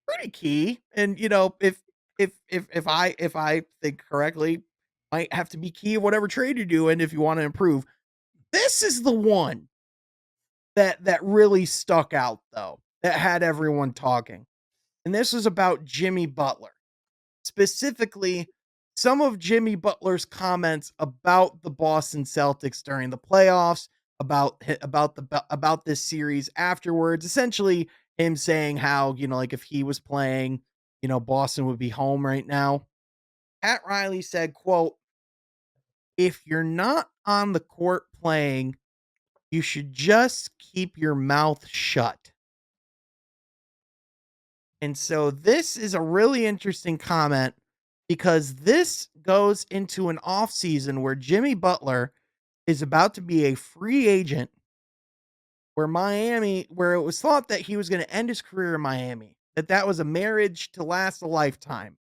pretty key. And, if I think correctly, might have to be key of whatever trade you're doing if you want to improve. This is the one that really stuck out though, that had everyone talking. And this was about Jimmy Butler. Specifically, some of Jimmy Butler's comments about the Boston Celtics during the playoffs, about this series afterwards. Essentially, him saying how, like if he was playing, Boston would be home right now. Pat Riley said, quote, "If you're not on the court playing, you should just keep your mouth shut." And so this is a really interesting comment because this goes into an offseason where Jimmy Butler is about to be a free agent where it was thought that he was going to end his career in Miami, that was a marriage to last a lifetime.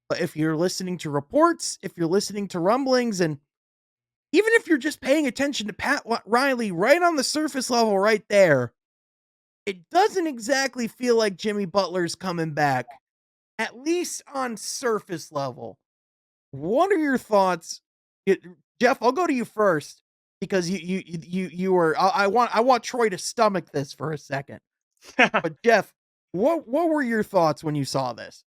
But if you're listening to reports, if you're listening to rumblings, and even if you're just paying attention to Pat Riley right on the surface level right there, it doesn't exactly feel like Jimmy Butler's coming back, at least on surface level. What are your thoughts? It- Jeff, I'll go to you first because you were. I want Troy to stomach this for a second. But Jeff, what were your thoughts when you saw this?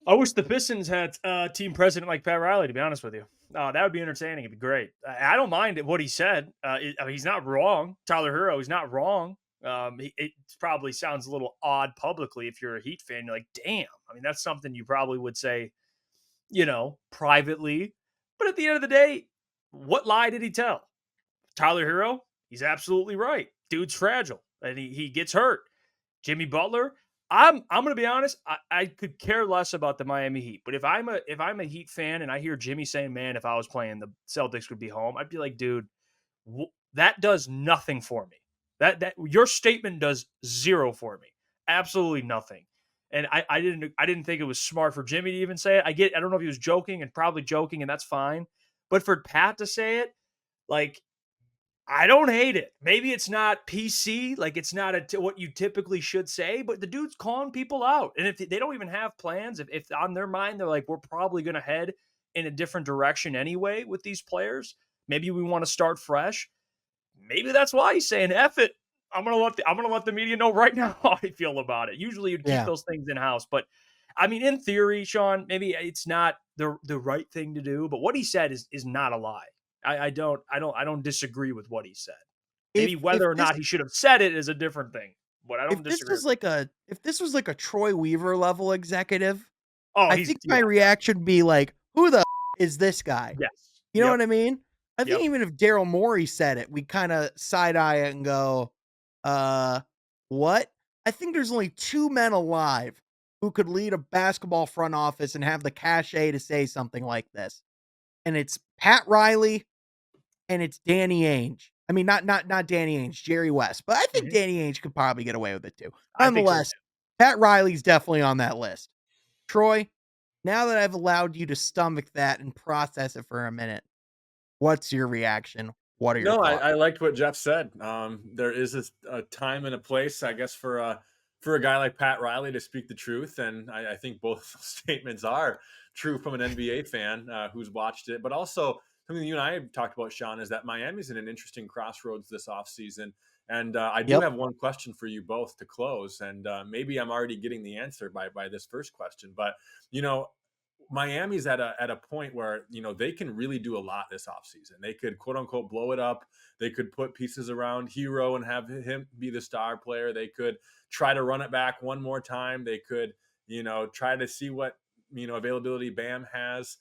I wish the Pistons had team president like Pat Riley. To be honest with you, that would be entertaining. It'd be great. I don't mind what he said. I mean, he's not wrong. Tyler Hero, he's not wrong. It probably sounds a little odd publicly if you're a Heat fan. You're like, damn. I mean, that's something you probably would say, privately. But at the end of the day, what lie did he tell? Tyler Hero, he's absolutely right. Dude's fragile and he gets hurt. Jimmy Butler, I'm gonna be honest. I could care less about the Miami Heat, but if I'm a Heat fan and I hear Jimmy saying, "Man, if I was playing, the Celtics would be home," I'd be like, "Dude, that does nothing for me. That your statement does zero for me. Absolutely nothing." And I didn't think it was smart for Jimmy to even say it. I don't know if he was joking and probably joking, and that's fine. But for Pat to say it, like I don't hate it. Maybe it's not PC, like it's not what you typically should say, but the dude's calling people out. And if they don't even have plans, if on their mind they're like, we're probably going to head in a different direction anyway with these players. Maybe we want to start fresh. Maybe that's why he's saying F it. I'm gonna let the media know right now how I feel about it. Usually you'd keep Yeah. those things in house, but I mean, in theory, Sean, maybe it's not the right thing to do, but what he said is not a lie. I don't disagree with what he said. Maybe If whether or this not he should have said it is a different thing, but I don't if this disagree was with it. like a if this was like a Troy Weaver level executive, Oh, I he's think my yeah, reaction would be like, "Who the is this guy?" yes, You know yep, what I mean? I think yep. even if Daryl Morey said it, we kinda side eye it and go, "Uh, what?" I think there's only 2 men alive who could lead a basketball front office and have the cachet to say something like this, and it's Pat Riley and it's Danny Ainge. I mean, not Danny Ainge, Jerry West, but I think Mhm. Danny Ainge could probably get away with it too. I think so Nonetheless, Pat Riley's definitely on that list. Troy, now that I've allowed you to stomach that and process it for a minute, what's your reaction? What are your No, thoughts? I liked what Jeff said. There is a time and a place, I guess, for a guy like Pat Riley to speak the truth, and I think both of those statements are true from an NBA fan who's watched it. But also something you and I have talked about, Sean, is that Miami's in an interesting crossroads this offseason. And I do Yep. have one question for you both to close, and maybe I'm already getting the answer by this first question. But you know, Miami's at a point where they can really do a lot this offseason. They could quote unquote blow it up. They could put pieces around Hero and have him be the star player. They could try to run it back one more time. They could try to see what availability Bam has.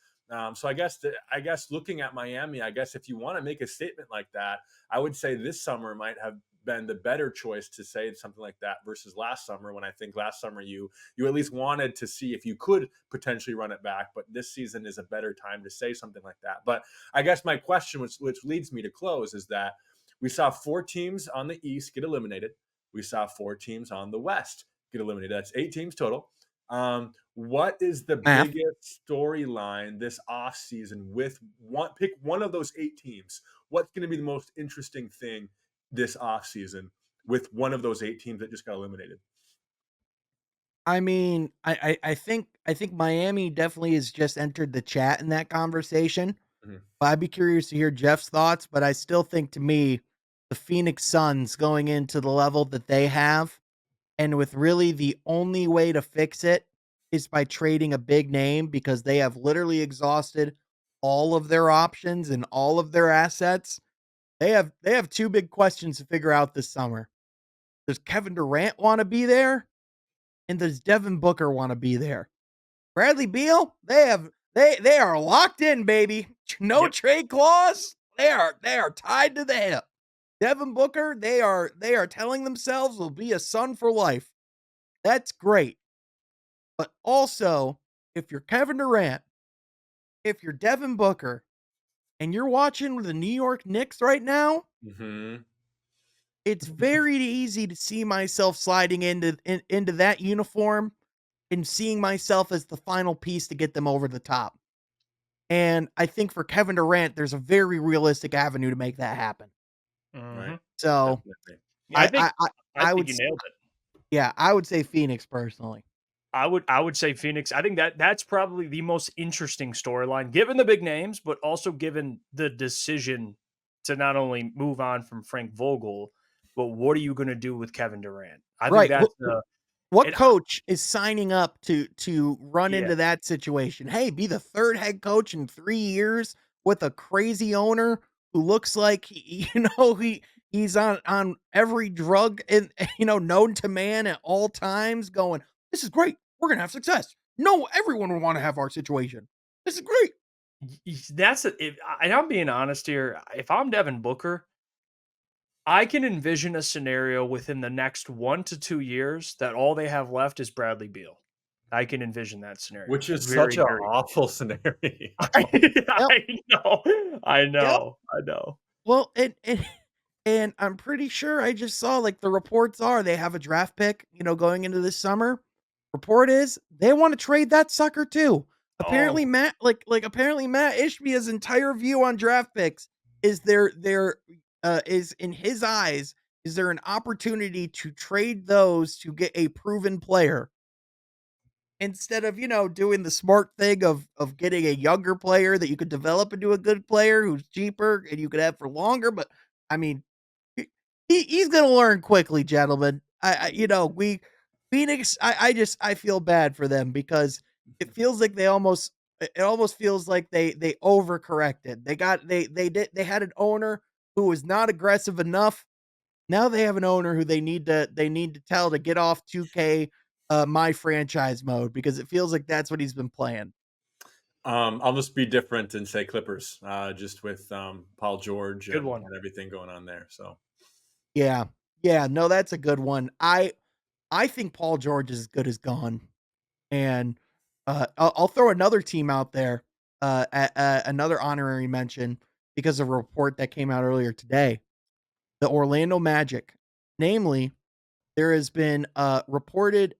So I guess looking at Miami, I guess if you want to make a statement like that, I would say this summer might have been the better choice to say something like that versus last summer, when I think last summer you at least wanted to see if you could potentially run it back. But this season is a better time to say something like that. But I guess my question, which leads me to close, is that we saw 4 teams on the East get eliminated. We saw 4 teams on the West get eliminated. That's 8 teams total. What is the Math. biggest storyline this offseason with pick one of those 8 teams? What's going to be the most interesting thing this offseason with one of those 8 teams that just got eliminated? I mean, I think Miami definitely has just entered the chat in that conversation. Mhm. But I'd be curious to hear Jeff's thoughts, but I still think to me, the Phoenix Suns going into the level that they have, and with really the only way to fix it is by trading a big name because they have literally exhausted all of their options and all of their assets. They have two big questions to figure out this summer. Does Kevin Durant want to be there? And does Devin Booker want to be there? Bradley Beal, they are locked in, baby. No Yep. trade clause. They are tied to the hip. Devin Booker, they are telling themselves will be a son for life. That's great. But also, if you're Kevin Durant, if you're Devin Booker, and you're watching the New York Knicks right now, Mhm. it's very easy to see myself sliding into that uniform and seeing myself as the final piece to get them over the top. And I think for Kevin Durant, there's a very realistic avenue to make that happen. Right. Mhm. So Definitely. Yeah, I I think I I, I I think would you nailed it. yeah, I would say Phoenix personally. I would say Phoenix. I think that's probably the most interesting storyline, given the big names, but also given the decision to not only move on from Frank Vogel, but what are you going to do with Kevin Durant? I think Right. that's What and coach is signing up to run yeah. into that situation? Hey, be the third head coach in 3 years with a crazy owner who looks like he's on every drug and known to man at all times going, "This is great. We're going to have success." No, everyone would want to have our situation. This is great. That's and I'm being honest here. If I'm Devin Booker, I can envision a scenario within the next 1 to 2 years that all they have left is Bradley Beal. I can envision that scenario Which is such very, an very awful scenario. Yep. I know. I Yep. know. I know. Well, and I'm pretty sure I just saw like the reports are they have a draft pick, going into this summer. Report is they want to trade that sucker too. Oh, Apparently apparently Matt Ishbia's entire view on draft picks is is in his eyes is there an opportunity to trade those to get a proven player instead of, doing the smart thing of getting a younger player that you could develop into a good player who's cheaper and you could have for longer. But I mean, he he's gonna learn quickly, gentlemen. We Phoenix, I feel bad for them because it almost feels like they overcorrected. They had an owner who was not aggressive enough. Now they have an owner who they need to tell to get off 2K my franchise mode because it feels like that's what he's been playing. I'll just be different and say Clippers, just with Paul George good and, one. and everything going on there. So Yeah. Yeah, no, that's a good one. I think Paul George is as good as gone. And I'll throw another team out there, another honorary mention because of a report that came out earlier today. the Orlando Magic. Namely, there has been reported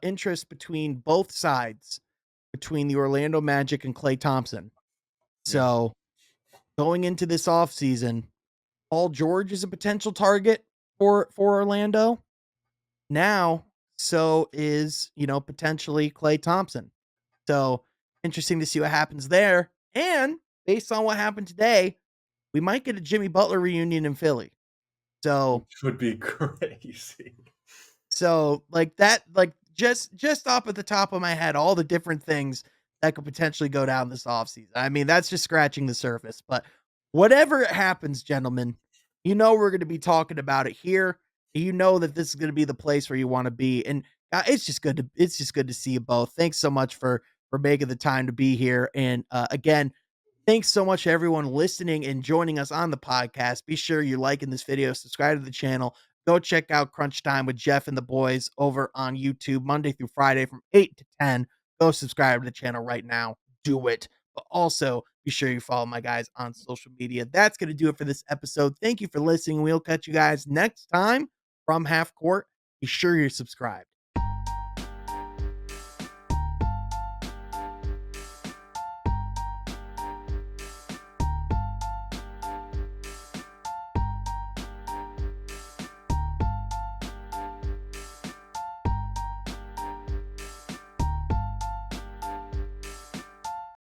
interest between both sides, between the Orlando Magic and Klay Thompson. Yeah. So going into this offseason, Paul George is a potential target for Orlando. Now, so is, potentially Klay Thompson. So interesting to see what happens there. And based on what happened today, we might get a Jimmy Butler reunion in Philly. So Which would be crazy. like that, like just off at the top of my head, all the different things that could potentially go down this offseason. I mean, that's just scratching the surface. But whatever happens, gentlemen, we're going to be talking about it here. You know that this is going to be the place where you want to be, and it's just good to see you both. Thanks so much for making the time to be here. And again, thanks so much to everyone listening and joining us on the podcast. Be sure you're liking this video, subscribe to the channel. Go check out Crunch Time with Jeff and the boys over on YouTube Monday through Friday from 8 to 10. Go subscribe to the channel right now. Do it. But also be sure you follow my guys on social media. That's going to do it for this episode. Thank you for listening. We'll catch you guys next time from Half Court. Be sure you're subscribed.